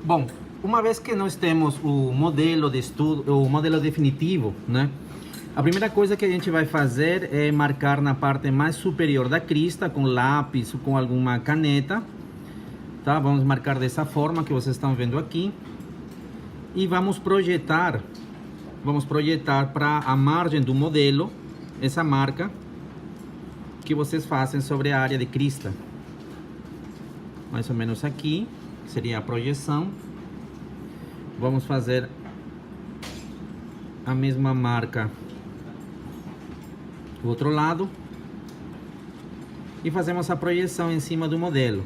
Bom, uma vez que nós temos o modelo de estudo, o modelo definitivo, né? A primeira coisa que a gente vai fazer é marcar na parte mais superior da crista com lápis ou com alguma caneta, tá? Vamos marcar dessa forma que vocês estão vendo aqui e vamos projetar para a margem do modelo essa marca que vocês fazem sobre a área de crista, mais ou menos aqui, que seria a projeção. Vamos fazer a mesma marca do outro lado e fazemos a projeção em cima do modelo.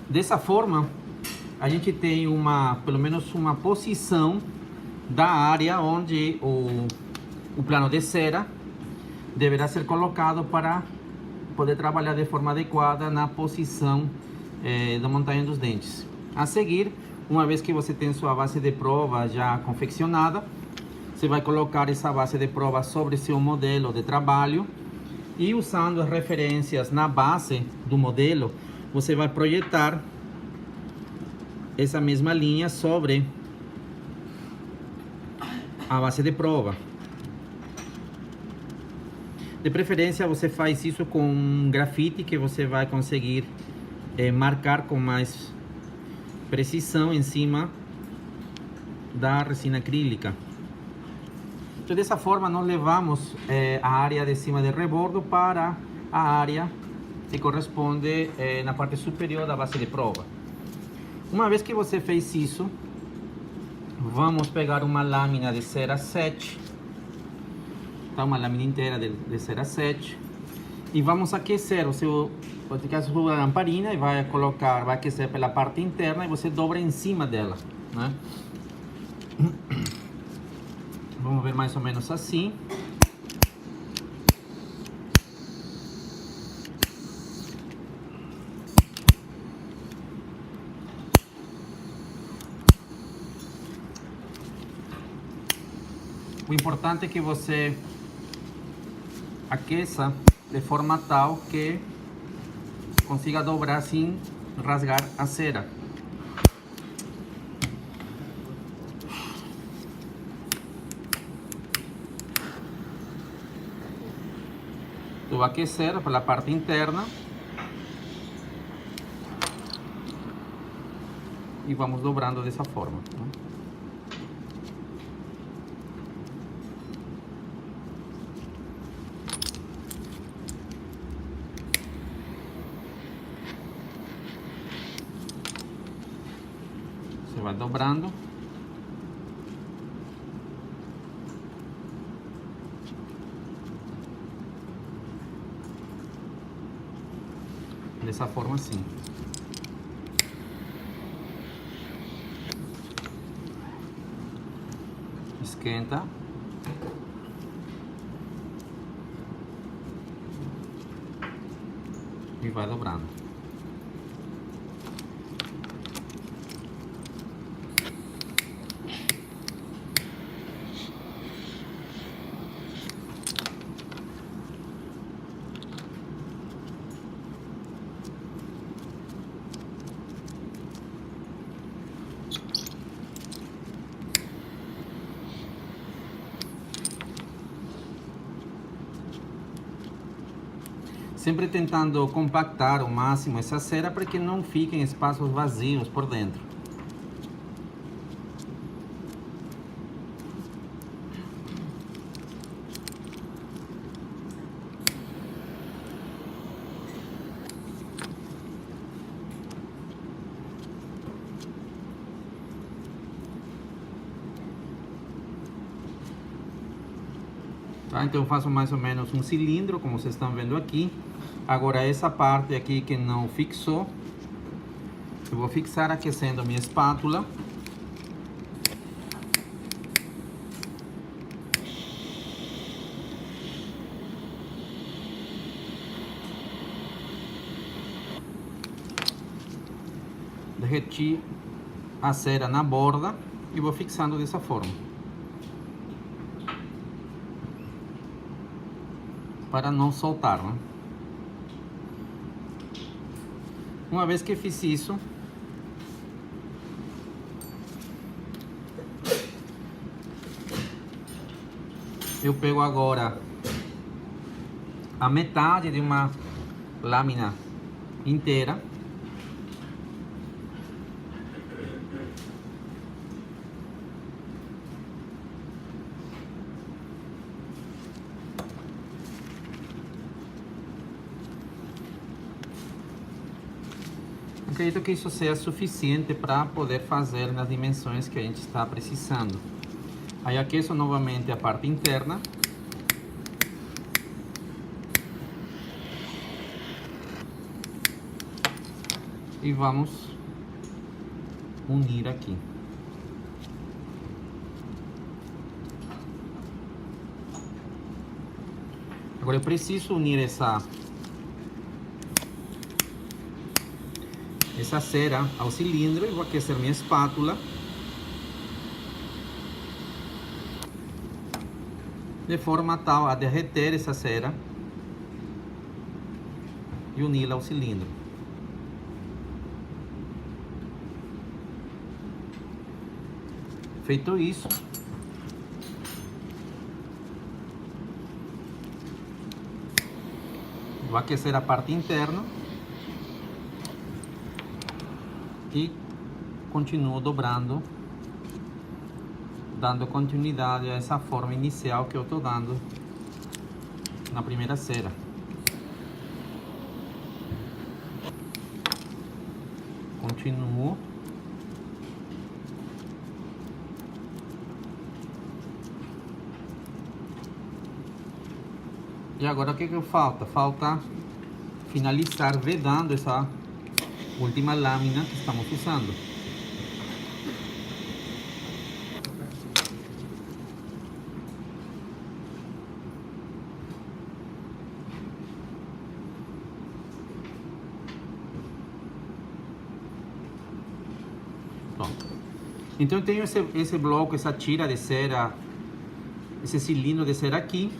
Dessa forma, a gente tem pelo menos uma posição da área onde o plano de cera deverá ser colocado para poder trabalhar de forma adequada na posição da montanha dos dentes. A seguir, uma vez que você tem sua base de prova já confeccionada, você vai colocar essa base de prova sobre seu modelo de trabalho e, usando as referências na base do modelo, você vai projetar essa mesma linha sobre a base de prova. De preferência, você faz isso com um grafite que você vai conseguir marcar com mais precisão em cima da resina acrílica. Então, dessa forma, nós levamos a área de cima do rebordo para a área que corresponde na parte superior da base de prova. Uma vez que você fez isso, vamos pegar uma lâmina de cera 7, tá? Uma lâmina inteira de cera 7, e vamos aquecer a sua lamparina e vai aquecer pela parte interna e você dobra em cima dela, né? Vamos ver mais ou menos assim. O importante é que você aqueça de forma tal que consiga dobrar sem rasgar a cera. Eu vou aquecer pela parte interna e vamos dobrando dessa forma, né? Você vai dobrando. Dessa forma assim. Esquenta. E vai dobrando. Sempre tentando compactar ao máximo essa cera para que não fiquem espaços vazios por dentro. Tá? Então eu faço mais ou menos um cilindro, como vocês estão vendo aqui. Agora essa parte aqui que não fixou, eu vou fixar aquecendo a minha espátula. Derreti a cera na borda e vou fixando dessa forma, para não soltar, né? Uma vez que fiz isso, eu pego agora a metade de uma lâmina inteira. Acredito que isso seja suficiente para poder fazer nas dimensões que a gente está precisando. Aí aqueço novamente a parte interna. E vamos unir aqui. Agora eu preciso unir essa cera ao cilindro. Eu vou aquecer minha espátula de forma tal a derreter essa cera e uni-la ao cilindro. Feito isso, vou aquecer a parte interna e continuo dobrando, dando continuidade a essa forma inicial que eu estou dando na primeira cera. Continuo. E agora o que falta? Falta finalizar vedando essa última lâmina que estamos usando. Pronto. Então eu tenho esse bloco, essa tira de cera, esse cilindro de cera aqui.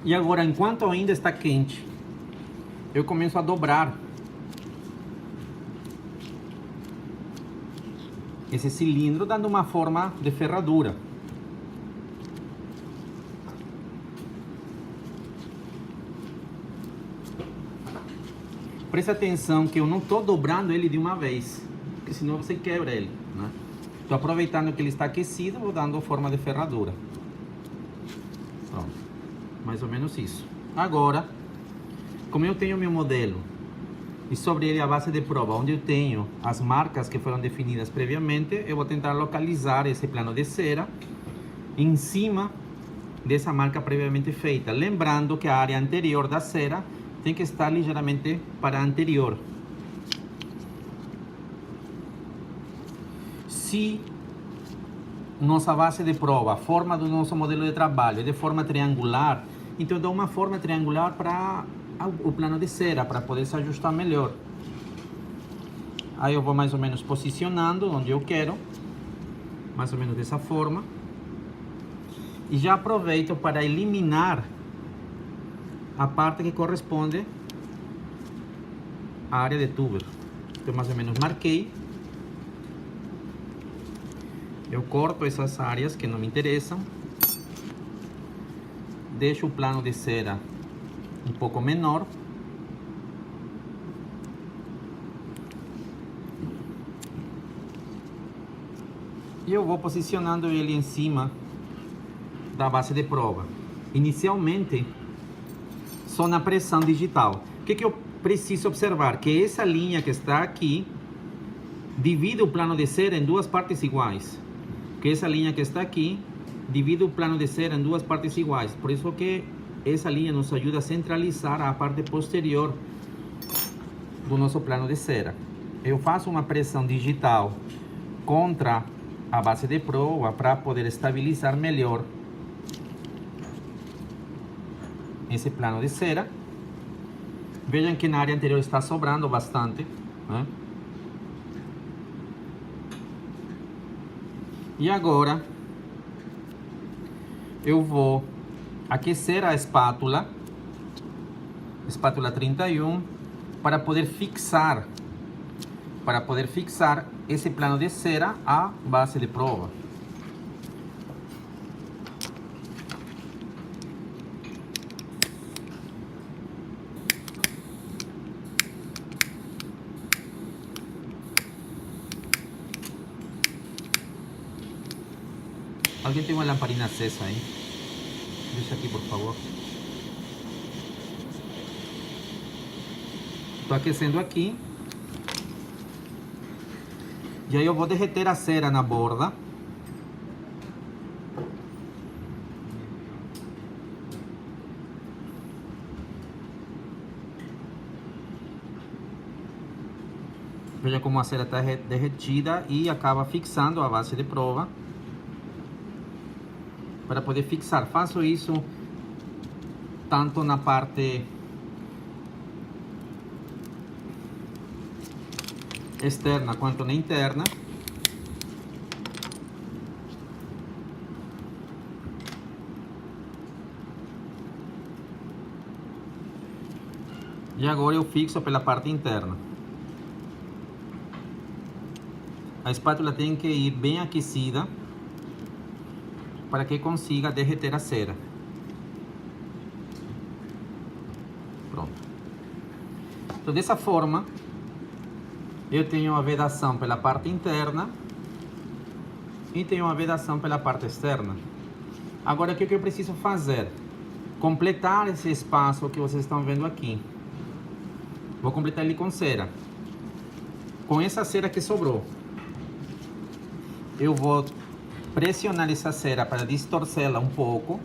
E agora, enquanto ainda está quente, eu começo a dobrar esse cilindro, dando uma forma de ferradura. Preste atenção que eu não estou dobrando ele de uma vez, porque senão você quebra ele, né? Estou aproveitando que ele está aquecido, vou dando forma de ferradura. Pronto. Mais ou menos isso. Agora, como eu tenho meu modelo e sobre ele a base de prova, onde eu tenho as marcas que foram definidas previamente, eu vou tentar localizar esse plano de cera em cima dessa marca previamente feita. Lembrando que a área anterior da cera tem que estar ligeiramente para a anterior. Se nossa base de prova, a forma do nosso modelo de trabalho é de forma triangular, então eu dou uma forma triangular para o plano de cera, para poder se ajustar melhor. Aí eu vou mais ou menos posicionando onde eu quero, mais ou menos dessa forma. E já aproveito para eliminar a parte que corresponde à área de tubo. Eu mais ou menos marquei. Eu corto essas áreas que não me interessam. Deixo o plano de cera um pouco menor. E eu vou posicionando ele em cima da base de prova. Inicialmente, só na pressão digital. O que eu preciso observar? Que essa linha que está aqui divide o plano de cera em duas partes iguais. Que essa linha que está aqui divide o plano de cera em duas partes iguais. Por isso que essa linha nos ajuda a centralizar a parte posterior do nosso plano de cera. Eu faço uma pressão digital contra a base de prova para poder estabilizar melhor esse plano de cera. Vejam que na área anterior está sobrando bastante, né? E agora eu vou aquecer a espátula 31, para poder fixar esse plano de cera à base de prova. Alguém tem uma lamparina acesa aí? Deixa aqui, por favor. Estou aquecendo aqui. E aí eu vou derreter a cera na borda. Veja como a cera está derretida e acaba fixando a base de prova. Para poder fixar, faço isso tanto na parte externa quanto na interna. E agora eu fixo pela parte interna. A espátula tem que ir bem aquecida para que consiga derreter a cera. Pronto. Então, dessa forma, eu tenho a vedação pela parte interna e tenho a vedação pela parte externa. Agora, o que eu preciso fazer? Completar esse espaço que vocês estão vendo aqui. Vou completar ele com cera. Com essa cera que sobrou, eu vou pressionar essa cera para distorcê-la um pouco.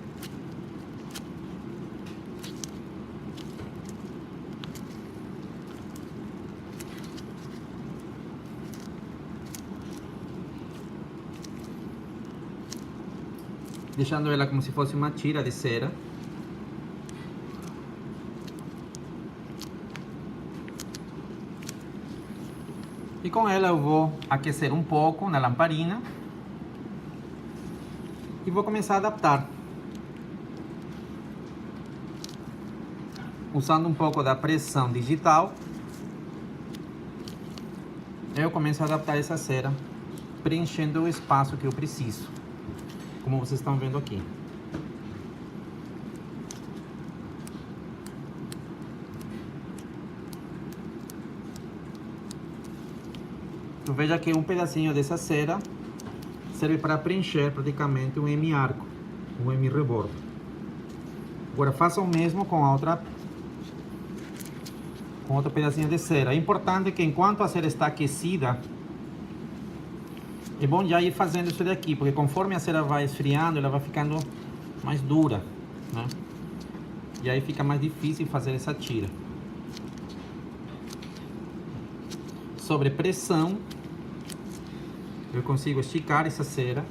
Deixando ela como se fosse uma tira de cera. E com ela eu vou aquecer um pouco na lamparina. E vou começar a adaptar. Usando um pouco da pressão digital, eu começo a adaptar essa cera, preenchendo o espaço que eu preciso, como vocês estão vendo aqui. Então, veja que um pedacinho dessa cera serve para preencher praticamente um M-arco, um M-rebordo. Agora faça o mesmo com outro pedacinho de cera. É importante que enquanto a cera está aquecida, é bom já ir fazendo isso daqui, porque conforme a cera vai esfriando, ela vai ficando mais dura, né? E aí fica mais difícil fazer essa tira. Sobre pressão, eu consigo esticar essa cera.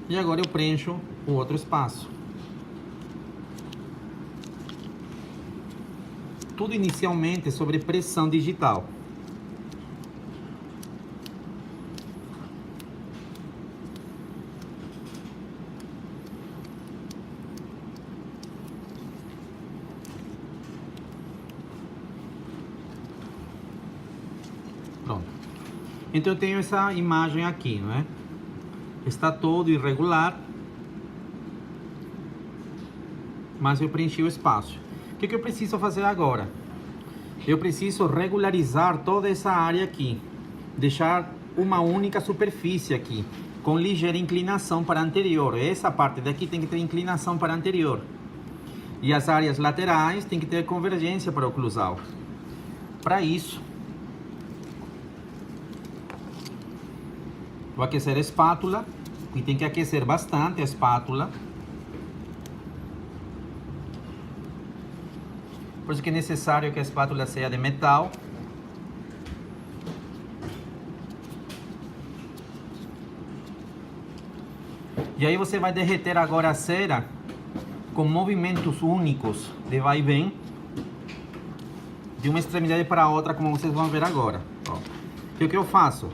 E agora eu preencho o outro espaço. Tudo inicialmente sobre pressão digital. Pronto. Então eu tenho essa imagem aqui, não é? Está todo irregular, mas eu preenchi o espaço. O que eu preciso fazer agora? Eu preciso regularizar toda essa área aqui, deixar uma única superfície aqui, com ligeira inclinação para a anterior. Essa parte daqui tem que ter inclinação para a anterior. E as áreas laterais tem que ter convergência para o oclusal. Para isso, vou aquecer a espátula, e tem que aquecer bastante a espátula. Por isso que é necessário que a espátula seja de metal. E aí você vai derreter agora a cera com movimentos únicos de vai e vem, de uma extremidade para a outra, como vocês vão ver agora. Ó. E o que eu faço?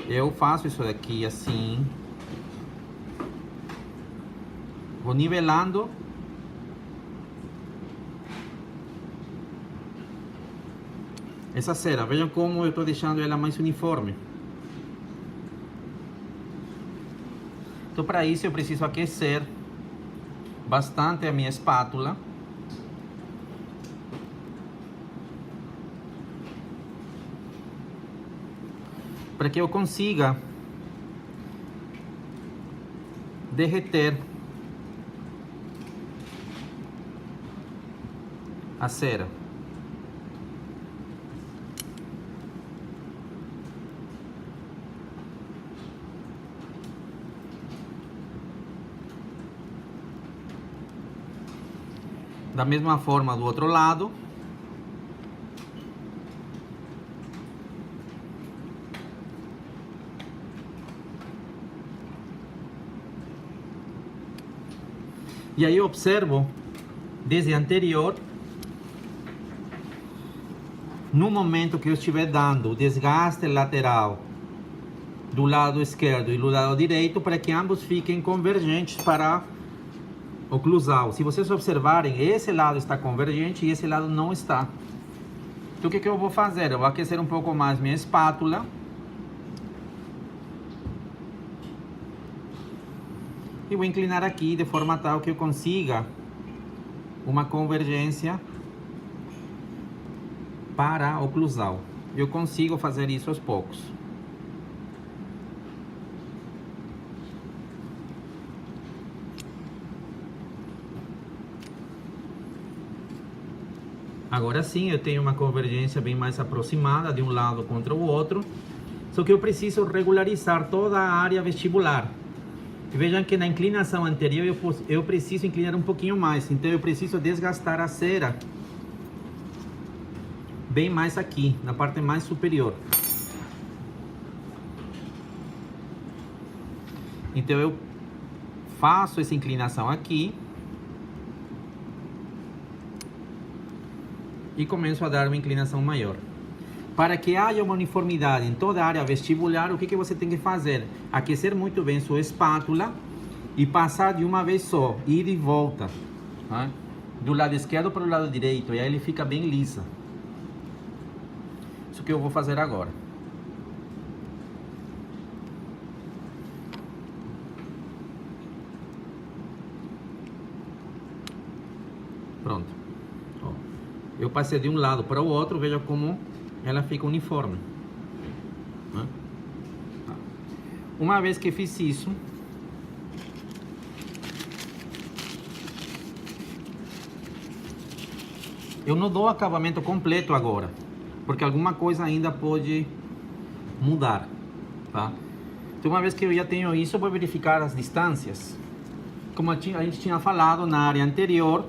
Eu faço isso daqui assim. Vou nivelando essa cera. Vejam como eu estou deixando ela mais uniforme. Então, para isso eu preciso aquecer bastante a minha espátula. Para que eu consiga derreter a cera. Da mesma forma do outro lado. E aí eu observo desde anterior, no momento que eu estiver dando o desgaste lateral do lado esquerdo e do lado direito, para que ambos fiquem convergentes para oclusal. Se vocês observarem, esse lado está convergente e esse lado não está. Então o que eu vou fazer? Eu vou aquecer um pouco mais minha espátula. E vou inclinar aqui de forma tal que eu consiga uma convergência para oclusal. Eu consigo fazer isso aos poucos. Agora sim, eu tenho uma convergência bem mais aproximada de um lado contra o outro. Só que eu preciso regularizar toda a área vestibular. E vejam que na inclinação anterior eu preciso inclinar um pouquinho mais. Então eu preciso desgastar a cera bem mais aqui, na parte mais superior. Então eu faço essa inclinação aqui. E começo a dar uma inclinação maior. Para que haja uma uniformidade em toda a área vestibular, o que você tem que fazer? Aquecer muito bem sua espátula e passar de uma vez só, ir e volta, né? Do lado esquerdo para o lado direito, e aí ele fica bem lisa. Isso que eu vou fazer agora. Pronto. Eu passei de um lado para o outro, veja como ela fica uniforme. Uma vez que fiz isso, eu não dou o acabamento completo agora, porque alguma coisa ainda pode mudar, tá? Então, uma vez que eu já tenho isso, eu vou verificar as distâncias. Como a gente tinha falado na área anterior,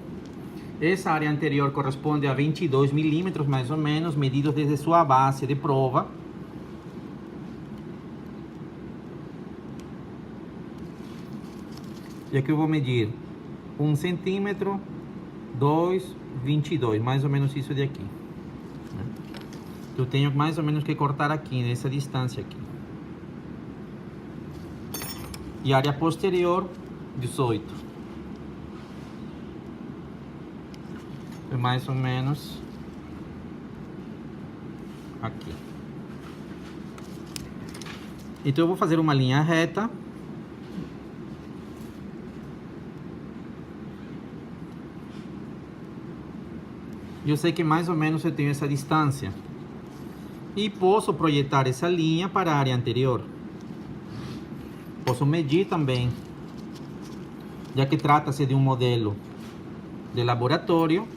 essa área anterior corresponde a 22 milímetros, mais ou menos, medidos desde sua base de prova. E aqui eu vou medir 1 centímetro, 2, 22, mais ou menos isso de aqui. Eu tenho mais ou menos que cortar aqui, nessa distância aqui. E área posterior, 18. É mais ou menos aqui. Então eu vou fazer uma linha reta. Eu sei que mais ou menos eu tenho essa distância. E posso projetar essa linha para a área anterior. Posso medir também, já que trata-se de um modelo de laboratório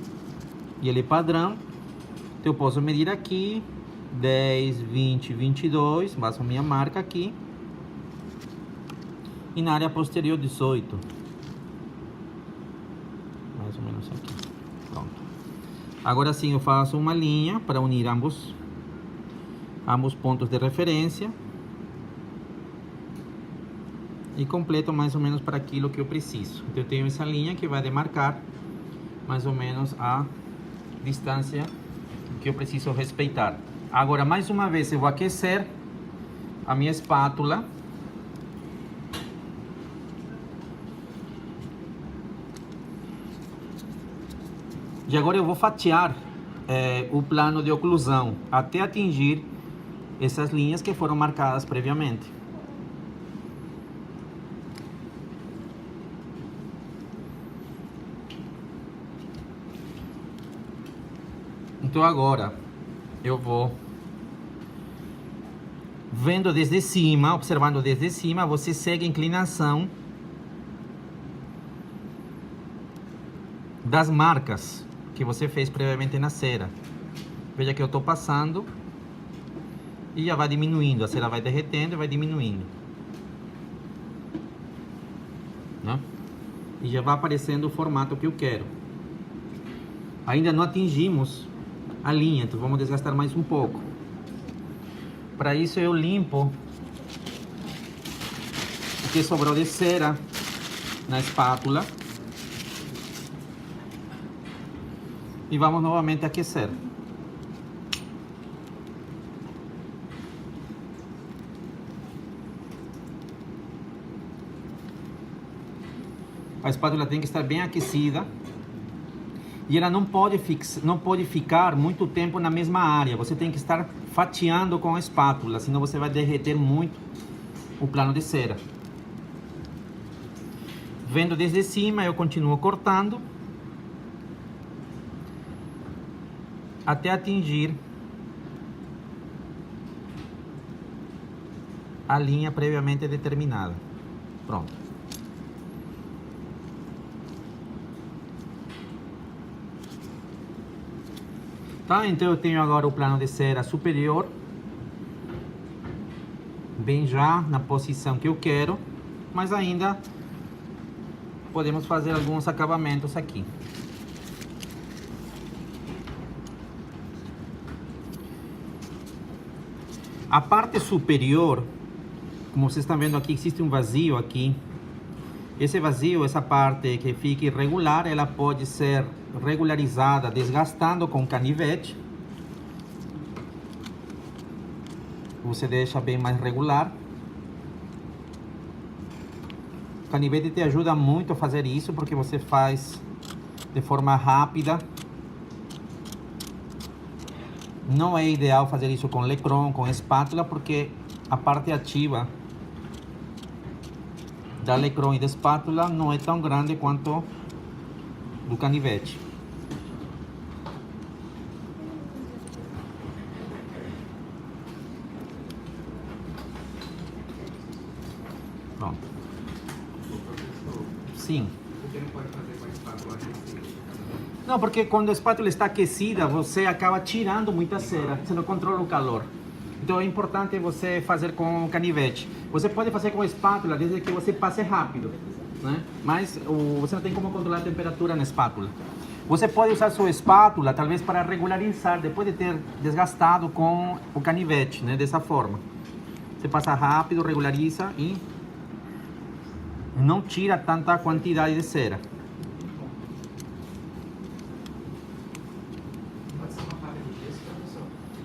e ele é padrão. Então eu posso medir aqui 10, 20, 22, faço a minha marca aqui. E na área posterior 18. Mais ou menos aqui. Pronto. Agora sim eu faço uma linha para unir ambos pontos de referência. E completo mais ou menos para aquilo que eu preciso. Então eu tenho essa linha que vai demarcar mais ou menos a distância que eu preciso respeitar. Agora, mais uma vez, eu vou aquecer a minha espátula. E agora eu vou fatiar o plano de oclusão até atingir essas linhas que foram marcadas previamente. Então agora eu vou vendo desde cima, observando desde cima, você segue a inclinação das marcas que você fez previamente na cera. Veja que eu estou passando e já vai diminuindo, a cera vai derretendo e vai diminuindo, né? E já vai aparecendo o formato que eu quero. Ainda não atingimos a linha, então vamos desgastar mais um pouco. Para isso eu limpo o que sobrou de cera na espátula e vamos novamente aquecer. A espátula tem que estar bem aquecida e ela não pode ficar muito tempo na mesma área. Você tem que estar fatiando com a espátula, senão você vai derreter muito o plano de cera. Vendo desde cima, eu continuo cortando até atingir a linha previamente determinada. Pronto. Tá, então eu tenho agora o plano de cera superior, bem já na posição que eu quero, mas ainda podemos fazer alguns acabamentos aqui. A parte superior, como vocês estão vendo aqui, existe um vazio aqui. Esse vazio, essa parte que fica irregular, ela pode ser regularizada desgastando com canivete. Você deixa bem mais regular. O canivete te ajuda muito a fazer isso, porque você faz de forma rápida. Não é ideal fazer isso com lecron, com espátula, porque a parte ativa da lecron e da espátula não é tão grande quanto do canivete. Pronto. Sim. Por que não pode fazer com a espátula aquecida? Não, porque quando a espátula está aquecida, você acaba tirando muita cera, você não controla o calor. Então é importante você fazer com canivete. Você pode fazer com a espátula desde que você passe rápido, né? Mas você não tem como controlar a temperatura na espátula. Você pode usar sua espátula talvez para regularizar, depois de ter desgastado com o canivete, né? Dessa forma. Você passa rápido, regulariza e não tira tanta quantidade de cera. Pode ser uma faca de gesso, professor?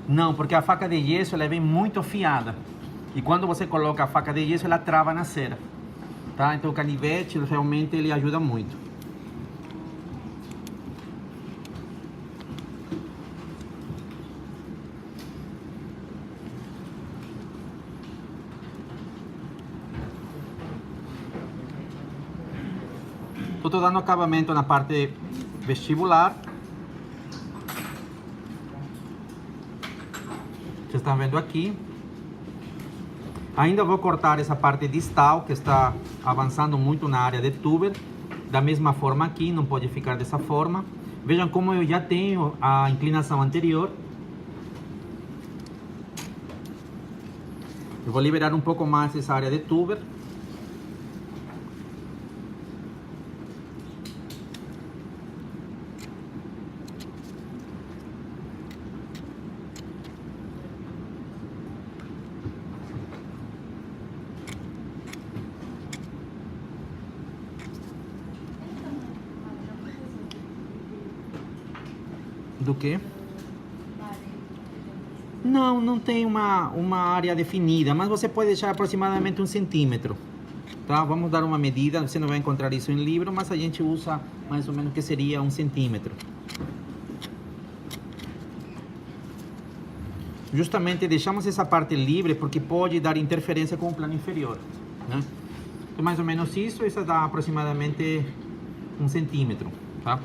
Não, porque a faca de gesso ela vem muito afiada. E quando você coloca a faca de gesso, ela trava na cera. Tá? Então o canivete realmente ele ajuda muito. Estou dando acabamento na parte vestibular. Vocês estão vendo aqui. Ainda vou cortar essa parte distal que está avançando muito na área de tuber. Da mesma forma aqui, não pode ficar dessa forma. Vejam como eu já tenho a inclinação anterior. Eu vou liberar um pouco mais essa área de tuber. Do que? Não, não tem uma área definida, mas você pode deixar aproximadamente 1 centímetro. Tá? Vamos dar uma medida, você não vai encontrar isso em livro, mas a gente usa mais ou menos que seria 1 centímetro. justamente deixamos essa parte livre porque pode dar interferência com o plano inferior, né? Então, mais ou menos isso dá aproximadamente 1 centímetro, tá?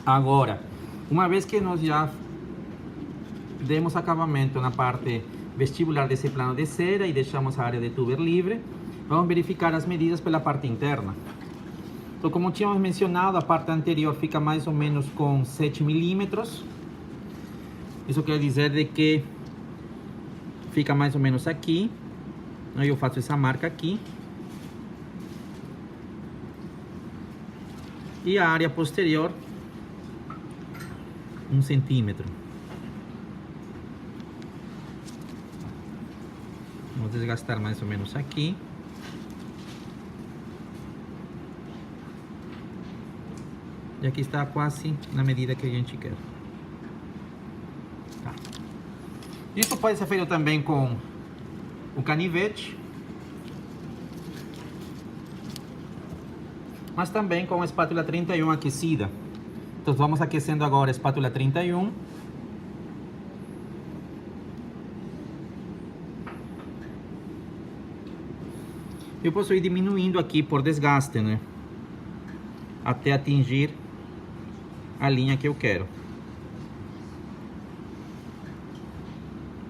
Agora, uma vez que nós já demos acabamento na parte vestibular desse plano de cera e deixamos a área de tuber livre, vamos verificar as medidas pela parte interna. Então, como tínhamos mencionado, a parte anterior fica mais ou menos com 7 milímetros. Isso quer dizer de que fica mais ou menos aqui. Aí eu faço essa marca aqui. E a área posterior, 1 centímetro. Vamos desgastar mais ou menos aqui. E aqui está quase na medida que a gente quer. Tá. Isso pode ser feito também com o canivete, mas também com a espátula 31 aquecida. Então vamos aquecendo agora a espátula 31. Eu posso ir diminuindo aqui por desgaste, né? Até atingir a linha que eu quero.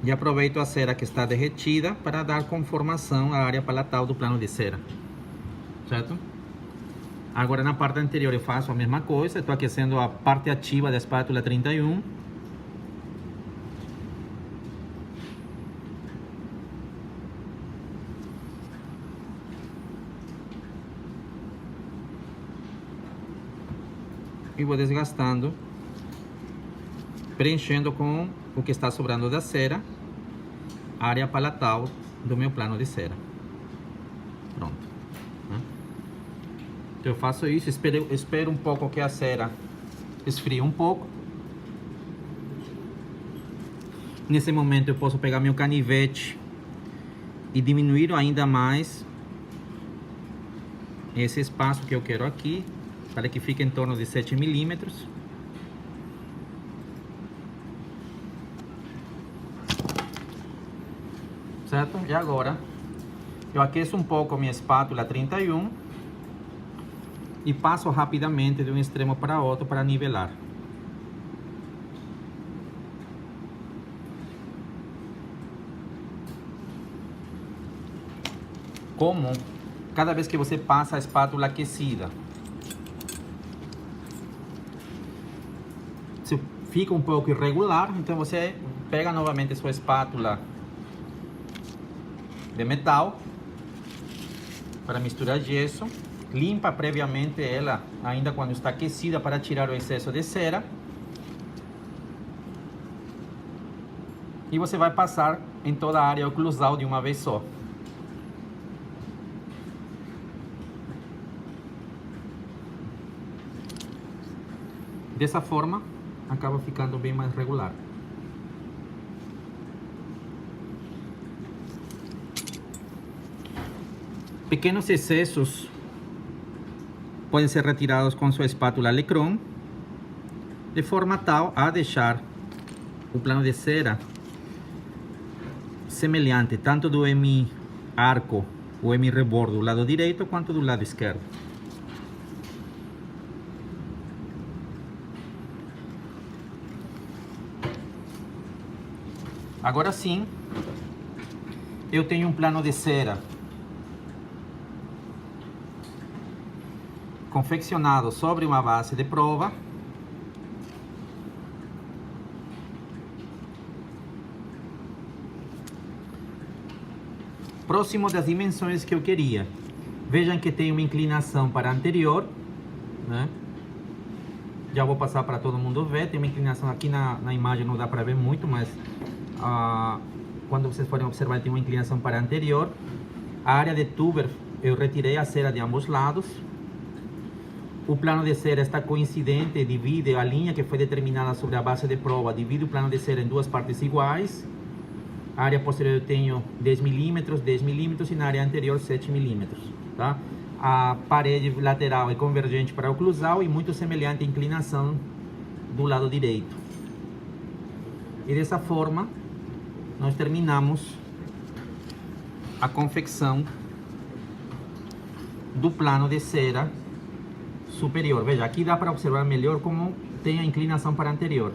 E aproveito a cera que está derretida para dar conformação à área palatal do plano de cera, certo? Agora na parte anterior eu faço a mesma coisa, estou aquecendo a parte ativa da espátula 31. E vou desgastando, preenchendo com o que está sobrando da cera, a área palatal do meu plano de cera. Pronto. Então eu faço isso, espero um pouco que a cera esfrie um pouco. Nesse momento eu posso pegar meu canivete e diminuir ainda mais esse espaço que eu quero aqui, para que fique em torno de 7 milímetros. Certo? E agora eu aqueço um pouco a minha espátula 31 e passo rapidamente de um extremo para outro para nivelar. Como cada vez que você passa a espátula aquecida, se fica um pouco irregular, então você pega novamente a sua espátula de metal para misturar gesso, limpa previamente ela ainda quando está aquecida para tirar o excesso de cera, e você vai passar em toda a área oclusal de uma vez só. Dessa forma acaba ficando bem mais regular. Pequenos excessos podem ser retirados com sua espátula Lecron, de forma tal a deixar o plano de cera semelhante tanto do M-arco ou M-rebordo do lado direito quanto do lado esquerdo. Agora sim, eu tenho um plano de cera confeccionado sobre uma base de prova. Próximo das dimensões que eu queria. Vejam que tem uma inclinação para a anterior, né? Já vou passar para todo mundo ver. Tem uma inclinação aqui na imagem, não dá para ver muito, mas quando vocês forem observar, tem uma inclinação para a anterior. A área de tuber, eu retirei a cera de ambos lados. O plano de cera está coincidente, divide a linha que foi determinada sobre a base de prova, divide o plano de cera em duas partes iguais. A área posterior eu tenho 10 milímetros e na área anterior 7 milímetros, tá? A parede lateral é convergente para a oclusal e muito semelhante à inclinação do lado direito. E dessa forma nós terminamos a confecção do plano de cera superior. Veja, aqui dá para observar melhor como tem a inclinação para anterior.